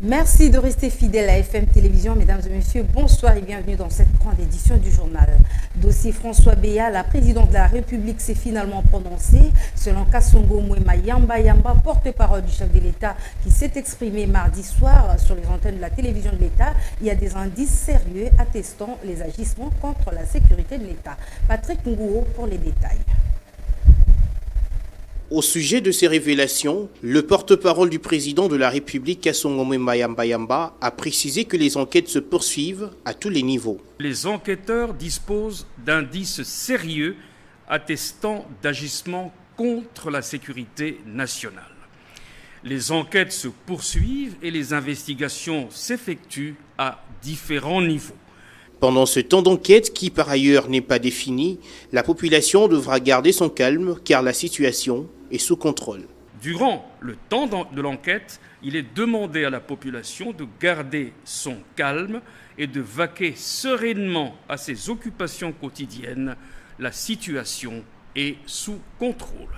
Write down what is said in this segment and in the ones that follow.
Merci de rester fidèle à FM Télévision. Mesdames et messieurs, bonsoir et bienvenue dans cette grande édition du journal. Dossier François Beya, la présidente de la République s'est finalement prononcée. Selon Kasongo Mwema Yamba, porte-parole du chef de l'État qui s'est exprimé mardi soir sur les antennes de la télévision de l'État, il y a des indices sérieux attestant les agissements contre la sécurité de l'État. Patrick Ngouo pour les détails. Au sujet de ces révélations, le porte-parole du président de la République, Kasongo Mwema Yamba, a précisé que les enquêtes se poursuivent à tous les niveaux. Les enquêteurs disposent d'indices sérieux attestant d'agissements contre la sécurité nationale. Les enquêtes se poursuivent et les investigations s'effectuent à différents niveaux. Pendant ce temps d'enquête, qui par ailleurs n'est pas défini, la population devra garder son calme car la situation est sous contrôle. Durant le temps de l'enquête, il est demandé à la population de garder son calme et de vaquer sereinement à ses occupations quotidiennes. La situation est sous contrôle.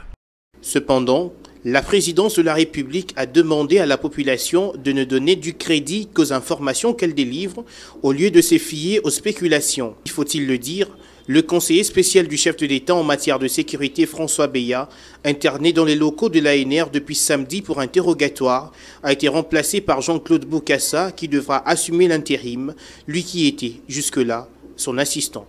Cependant, la présidence de la République a demandé à la population de ne donner du crédit qu'aux informations qu'elle délivre au lieu de se fier aux spéculations. Faut-il le dire, le conseiller spécial du chef de l'État en matière de sécurité François Beya, interné dans les locaux de l'ANR depuis samedi pour interrogatoire, a été remplacé par Jean-Claude Boukassa qui devra assumer l'intérim, lui qui était jusque-là son assistant.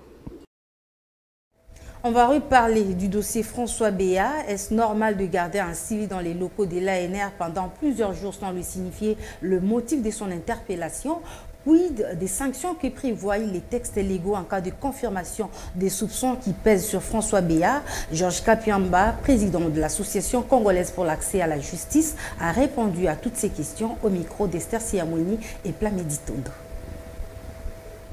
On va reparler du dossier François Beya. Est-ce normal de garder un civil dans les locaux de l'ANR pendant plusieurs jours sans lui signifier le motif de son interpellation? Quid des sanctions que prévoient les textes légaux en cas de confirmation des soupçons qui pèsent sur François Beya? Georges Kapiamba, président de l'Association congolaise pour l'accès à la justice, a répondu à toutes ces questions au micro d'Esther Siamouni et Plamedi Tondo.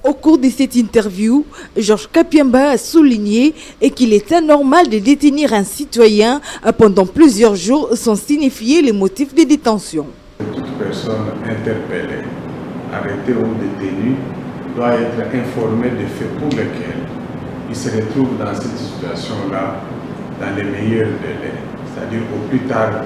Au cours de cette interview, Georges Kapiamba a souligné qu'il est anormal de détenir un citoyen pendant plusieurs jours sans signifier les motifs de détention. Toute personne interpellée, arrêtée ou détenue doit être informée des faits pour lesquels il se retrouve dans cette situation-là dans les meilleurs délais, c'est-à-dire au plus tard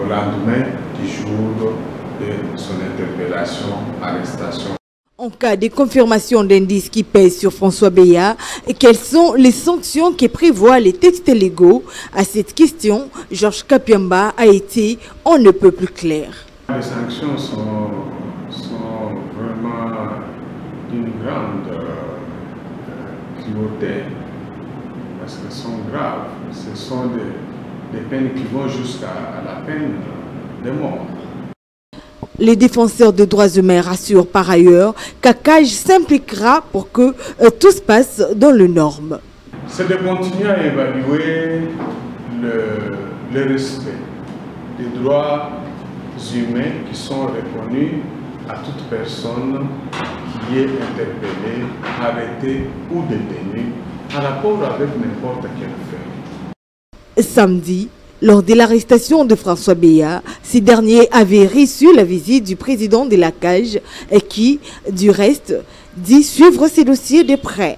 au lendemain du jour de son interpellation, arrestation. En cas de confirmation d'indices qui pèsent sur François Beya, quelles sont les sanctions que prévoient les textes légaux? À cette question, Georges Kapiamba a été on ne peut plus clair. Les sanctions sont vraiment d'une grande cruauté parce qu'elles sont graves. Ce sont des peines qui vont jusqu'à la peine de mort. Les défenseurs des droits humains rassurent par ailleurs qu'ACAJ s'impliquera pour que tout se passe dans les normes. C'est de continuer à évaluer le respect des droits humains qui sont reconnus à toute personne qui est interpellée, arrêtée ou détenue en rapport avec n'importe quel fait. Samedi, lors de l'arrestation de François Beya, ces derniers avaient reçu la visite du président de l'ACAJ et qui, du reste, dit suivre ces dossiers de près.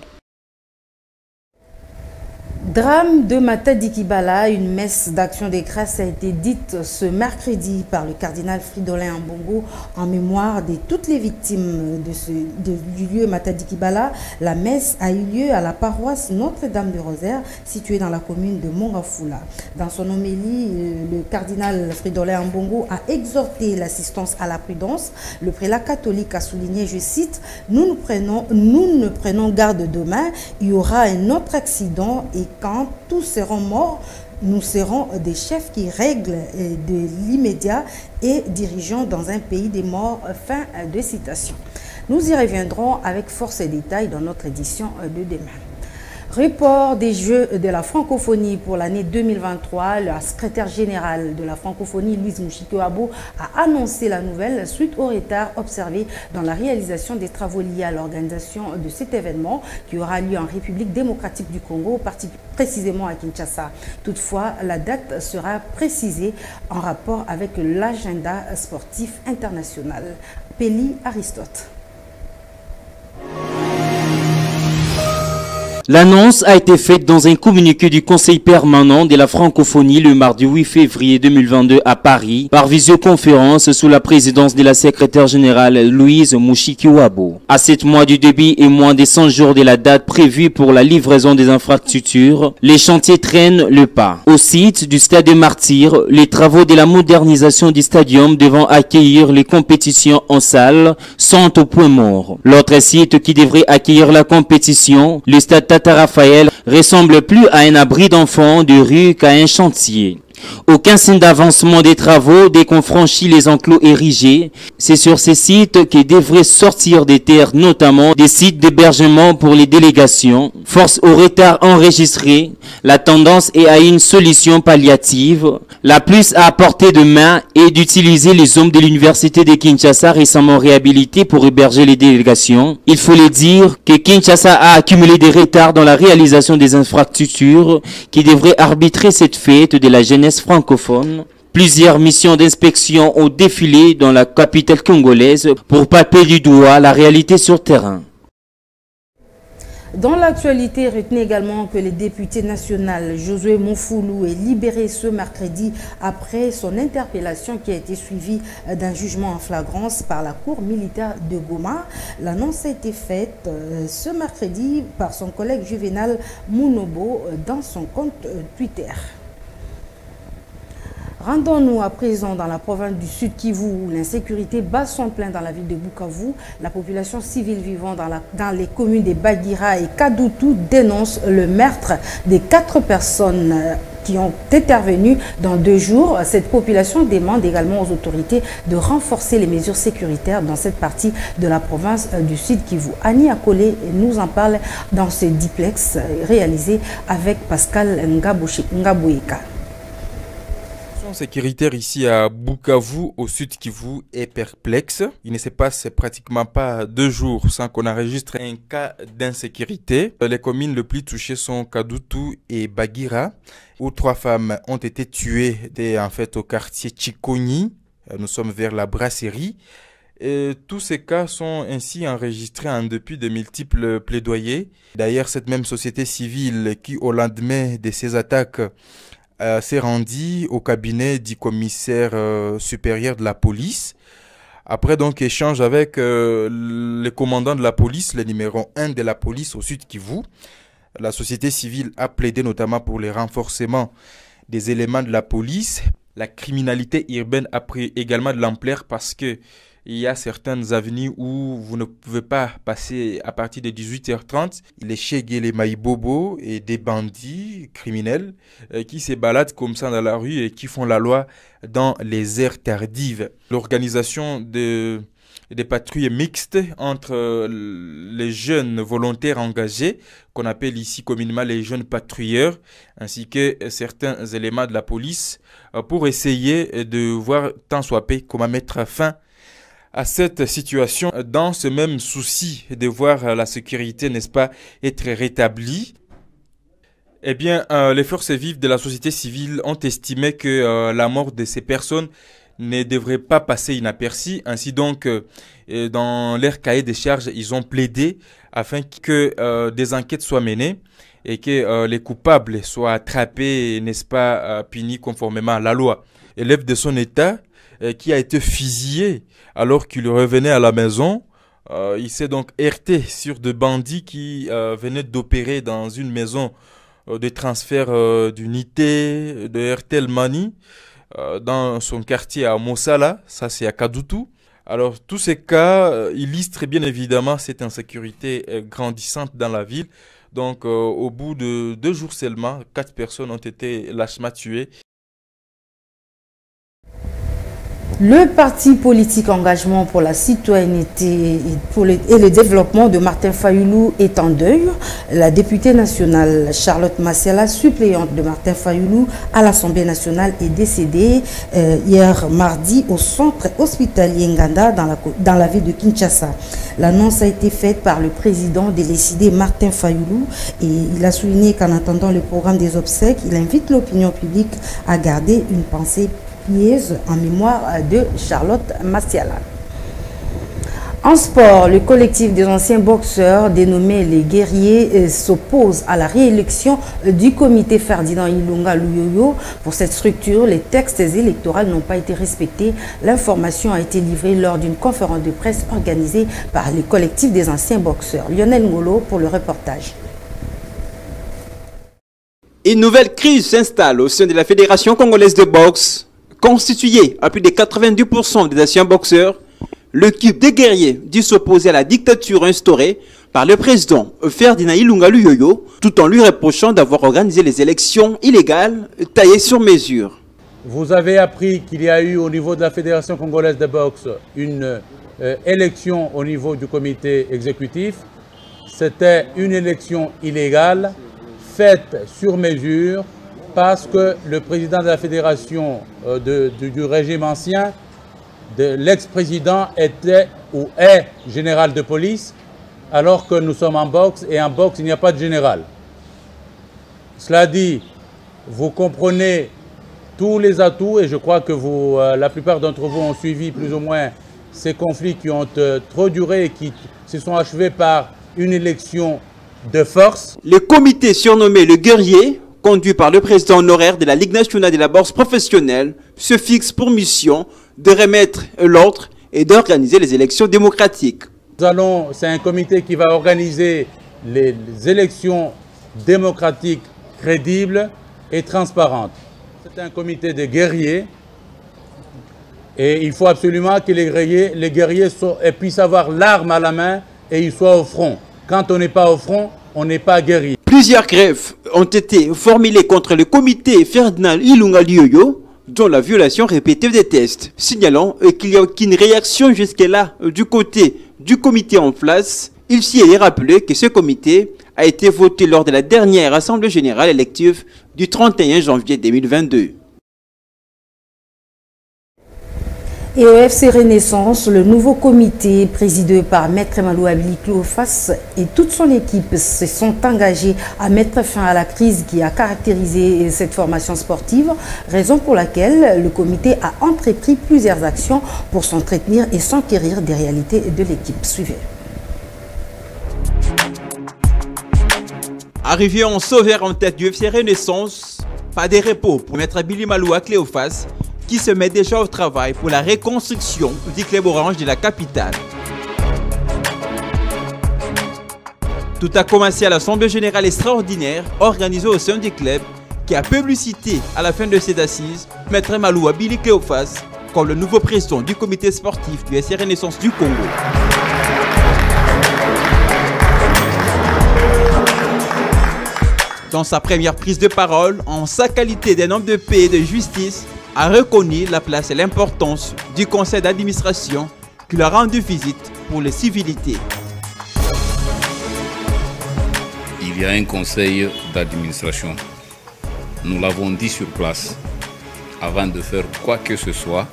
Drame de Matadi Kibala, une messe d'action des grâces a été dite ce mercredi par le cardinal Fridolin Ambongo en mémoire de toutes les victimes du lieu Matadi Kibala. La messe a eu lieu à la paroisse Notre-Dame du Rosaire, située dans la commune de Mongafula. Dans son homélie, le cardinal Fridolin Ambongo a exhorté l'assistance à la prudence. Le prélat catholique a souligné, je cite, nous ne prenons garde demain, il y aura un autre accident et quand tous seront morts, nous serons des chefs qui règlent de l'immédiat et dirigeants dans un pays des morts. Fin de citation. Nous y reviendrons avec force et détails dans notre édition de demain. Report des Jeux de la francophonie pour l'année 2023. La secrétaire générale de la francophonie, Louise Mouchikoabo, a annoncé la nouvelle suite au retard observé dans la réalisation des travaux liés à l'organisation de cet événement qui aura lieu en République démocratique du Congo, précisément à Kinshasa. Toutefois, la date sera précisée en rapport avec l'agenda sportif international. Péli Aristote. L'annonce a été faite dans un communiqué du Conseil permanent de la francophonie le mardi 8 février 2022 à Paris, par visioconférence sous la présidence de la secrétaire générale Louise Mushikiwabo. À 7 mois du début et moins de 100 jours de la date prévue pour la livraison des infrastructures, les chantiers traînent le pas. Au site du Stade des Martyrs, les travaux de la modernisation du stadium devant accueillir les compétitions en salle sont au point mort. L'autre site qui devrait accueillir la compétition, le Stade Tata Raphaël, ressemble plus à un abri d'enfants de rue qu'à un chantier. Aucun signe d'avancement des travaux dès qu'on franchit les enclos érigés. C'est sur ces sites que devraient sortir des terres, notamment des sites d'hébergement pour les délégations. Force au retard enregistré, la tendance est à une solution palliative. La plus à portée de main est d'utiliser les hommes de l'université de Kinshasa récemment réhabilités pour héberger les délégations. Il faut le dire que Kinshasa a accumulé des retards dans la réalisation des infrastructures qui devraient arbitrer cette fête de la jeunesse francophone. Plusieurs missions d'inspection ont défilé dans la capitale congolaise pour palper du doigt la réalité sur terrain. Dans l'actualité, retenez également que le député national Josué Monfoulou est libéré ce mercredi après son interpellation qui a été suivie d'un jugement en flagrance par la Cour militaire de Goma. L'annonce a été faite ce mercredi par son collègue Juvenal Mounobo dans son compte Twitter. Rendons-nous à présent dans la province du Sud Kivu où l'insécurité bat son plein dans la ville de Bukavu. La population civile vivant dans les communes de Bagira et Kadutu dénonce le meurtre des 4 personnes qui ont intervenu dans 2 jours. Cette population demande également aux autorités de renforcer les mesures sécuritaires dans cette partie de la province du Sud Kivu. Annie Akole nous en parle dans ce duplex réalisé avec Pascal Ngabouika. Sécuritaire ici à Bukavu, au Sud Kivu, est perplexe. Il ne se passe pratiquement pas 2 jours sans qu'on enregistre un cas d'insécurité. Les communes les plus touchées sont Kadutu et Bagira, où 3 femmes ont été tuées au quartier Chikoni. Nous sommes vers la brasserie. Et tous ces cas sont ainsi enregistrés en dépit de multiples plaidoyers. D'ailleurs, cette même société civile qui, au lendemain de ces attaques, s'est rendu au cabinet du commissaire supérieur de la police. Après donc échange avec le commandant de la police, le numéro 1 de la police au Sud Kivu, la société civile a plaidé notamment pour le renforcement des éléments de la police. La criminalité urbaine a pris également de l'ampleur parce que il y a certaines avenues où vous ne pouvez pas passer à partir de 18h30. Il est chez les Maïbobo et des bandits criminels qui se baladent comme ça dans la rue et qui font la loi dans les heures tardives. L'organisation des patrouilles mixtes entre les jeunes volontaires engagés, qu'on appelle ici communément les jeunes patrouilleurs, ainsi que certains éléments de la police, pour essayer de voir tant soit peu comment mettre fin à cette situation dans ce même souci de voir la sécurité, n'est-ce pas, être rétablie. Eh bien, les forces vives de la société civile ont estimé que la mort de ces personnes ne devrait pas passer inaperçue. Ainsi donc, dans leur cahier de charges, ils ont plaidé afin que des enquêtes soient menées et que les coupables soient attrapés, n'est-ce pas, punis conformément à la loi. Élève de son état qui a été fusillé alors qu'il revenait à la maison. Il s'est donc heurté sur des bandits qui venaient d'opérer dans une maison de transfert d'unité de Airtel Money dans son quartier à Mosala, ça c'est à Kadutu. Alors tous ces cas illustrent bien évidemment cette insécurité grandissante dans la ville. Donc au bout de 2 jours seulement, 4 personnes ont été lâchement tuées. Le parti politique Engagement pour la citoyenneté et le développement de Martin Fayoulou est en deuil. La députée nationale Charlotte Massiala, suppléante de Martin Fayoulou à l'Assemblée nationale, est décédée hier mardi au centre hospitalier Nganda dans la ville de Kinshasa. L'annonce a été faite par le président délécidé Martin Fayoulou et il a souligné qu'en attendant le programme des obsèques, il invite l'opinion publique à garder une pensée en mémoire de Charlotte Massiala. En sport, le collectif des anciens boxeurs dénommé les guerriers s'oppose à la réélection du comité Ferdinand Ilunga Luyoyo. Pour cette structure, les textes électoraux n'ont pas été respectés. L'information a été livrée lors d'une conférence de presse organisée par les collectifs des anciens boxeurs. Lionel Ngolo pour le reportage. Une nouvelle crise s'installe au sein de la Fédération congolaise de boxe. Constituée à plus de 92% des anciens boxeurs, l'équipe des guerriers dit s'opposer à la dictature instaurée par le président Ferdinand Ilunga Luyoyo, tout en lui reprochant d'avoir organisé les élections illégales taillées sur mesure. Vous avez appris qu'il y a eu au niveau de la Fédération congolaise de boxe une élection au niveau du comité exécutif. C'était une élection illégale, faite sur mesure, parce que le président de la fédération du régime ancien, l'ex-président était ou est général de police, alors que nous sommes en boxe, et en boxe il n'y a pas de général. Cela dit, vous comprenez tous les atouts, et je crois que la plupart d'entre vous ont suivi plus ou moins ces conflits qui ont trop duré et qui se sont achevés par une élection de force. Le comité surnommé le guerrier, conduit par le président honoraire de la Ligue nationale de la boxe professionnelle, se fixe pour mission de remettre l'ordre et d'organiser les élections démocratiques. C'est un comité qui va organiser les élections démocratiques crédibles et transparentes. C'est un comité de guerriers et il faut absolument que les guerriers puissent avoir l'arme à la main et ils soient au front. Quand on n'est pas au front, on n'est pas guerrier. Plusieurs grèves ont été formulées contre le comité Ferdinand Ilunga Luyoyo, dont la violation répétée des tests, signalant qu'il n'y a aucune réaction jusque-là du côté du comité en place. Il s'y est rappelé que ce comité a été voté lors de la dernière Assemblée générale élective du 31 janvier 2022. Et au FC Renaissance, le nouveau comité présidé par Maître Malou Abili Cléophas et toute son équipe se sont engagés à mettre fin à la crise qui a caractérisé cette formation sportive, raison pour laquelle le comité a entrepris plusieurs actions pour s'entretenir et s'enquérir des réalités de l'équipe. Suivez. Arrivé en sauveur en tête du FC Renaissance, pas de repos pour Maître Abili Malou Cléophas, qui se met déjà au travail pour la reconstruction du club orange de la capitale. Tout a commencé à l'Assemblée générale extraordinaire organisée au sein du club qui a publicité à la fin de cette assise Maître Malou Abili Cléophas comme le nouveau président du comité sportif du FC Renaissance du Congo. Dans sa première prise de parole, en sa qualité d'un homme de paix et de justice, a reconnu la place et l'importance du conseil d'administration qui leur a rendu visite pour les civilités. Il y a un conseil d'administration. Nous l'avons dit sur place. Avant de faire quoi que ce soit,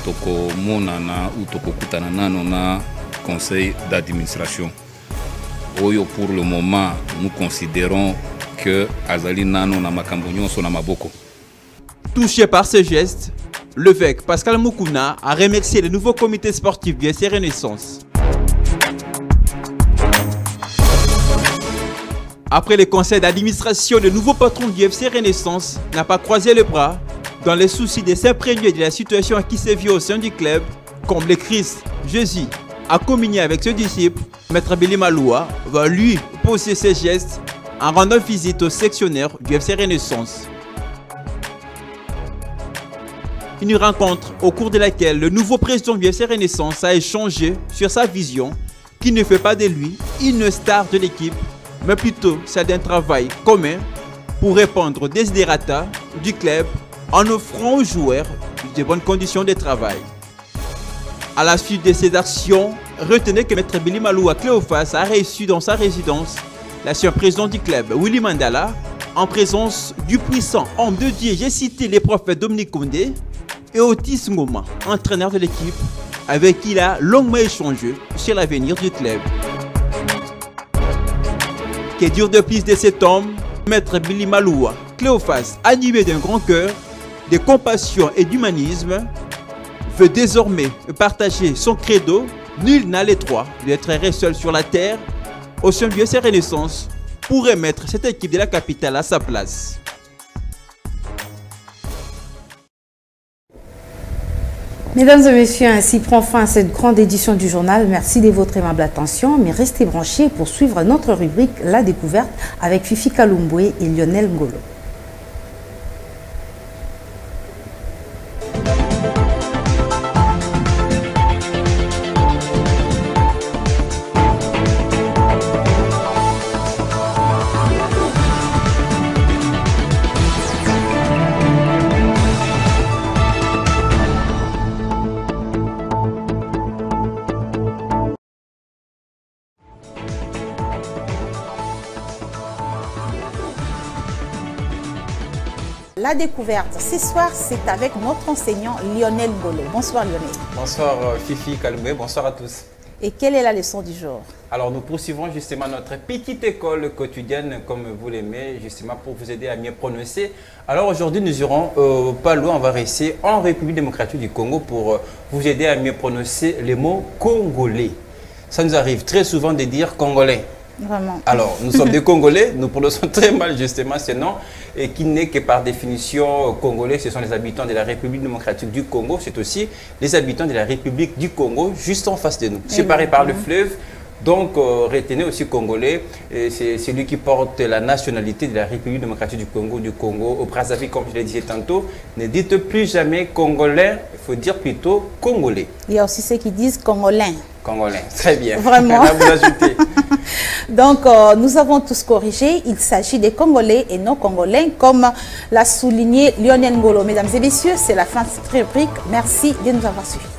toko monana ou toko kutanana nona conseil d'administration. Oyo pour le moment, nous considérons que azali nano na makambonyo so na maboko. Touché par ce geste, l'évêque Pascal Mukuna a remercié le nouveau comité sportif du FC Renaissance. Après le conseil d'administration, le nouveau patron du FC Renaissance n'a pas croisé les bras dans le souci de s'imprégner de la situation qui se vit au sein du club. Comme le Christ Jésus a communié avec ses disciples, Maître Abili Malou va lui poser ses gestes en rendant visite aux sectionnaires du FC Renaissance. Une rencontre au cours de laquelle le nouveau président du FC Renaissance a échangé sur sa vision qui ne fait pas de lui une star de l'équipe, mais plutôt celle d'un travail commun pour répondre aux desiderata du club en offrant aux joueurs de bonnes conditions de travail. À la suite de ces actions, retenez que Maître Abili Malou Cléophas a reçu dans sa résidence l'ancien président du club, Willy Mandela, en présence du puissant homme de Dieu, j'ai cité les prophètes Dominique Condé, et Otis Ngoma, entraîneur de l'équipe, avec qui il a longuement échangé sur l'avenir du club. Que dire de plus de cet homme, Maître Abili Malou Cléophas, animé d'un grand cœur, de compassion et d'humanisme, veut désormais partager son credo Nul n'a les droits d'être seul sur la terre. Océan Vieux et Renaissance pourrait mettre cette équipe de la capitale à sa place. Mesdames et messieurs, ainsi prend fin cette grande édition du journal. Merci de votre aimable attention, mais restez branchés pour suivre notre rubrique La Découverte avec Fifi Kalumbwe et Lionel Ngolo. La découverte, ce soir, c'est avec notre enseignant Lionel Ngolo. Bonsoir Lionel. Bonsoir Fifi Kalumbwe, bonsoir à tous. Et quelle est la leçon du jour? Alors nous poursuivons justement notre petite école quotidienne comme vous l'aimez, justement pour vous aider à mieux prononcer. Alors aujourd'hui nous irons pas loin, on va rester en République démocratique du Congo pour vous aider à mieux prononcer les mots congolais. Ça nous arrive très souvent de dire congolais. Vraiment. Alors, nous sommes des Congolais, nous prononçons très mal justement ce nom, et qui n'est que par définition congolais, ce sont les habitants de la République démocratique du Congo, c'est aussi les habitants de la République du Congo, juste en face de nous, séparés par le fleuve. Donc, retenez aussi congolais, c'est celui qui porte la nationalité de la République démocratique du Congo au Brazzaville, comme je le disais tantôt. Ne dites plus jamais congolais, il faut dire plutôt congolais. Il y a aussi ceux qui disent congolais. Congolais, très bien. Vraiment. Là, vous ajoutez. Donc, nous avons tous corrigé. Il s'agit des Congolais et non Congolais, comme l'a souligné Lionel Ngolo. Mesdames et messieurs, c'est la fin de cette rubrique. Merci de nous avoir suivis.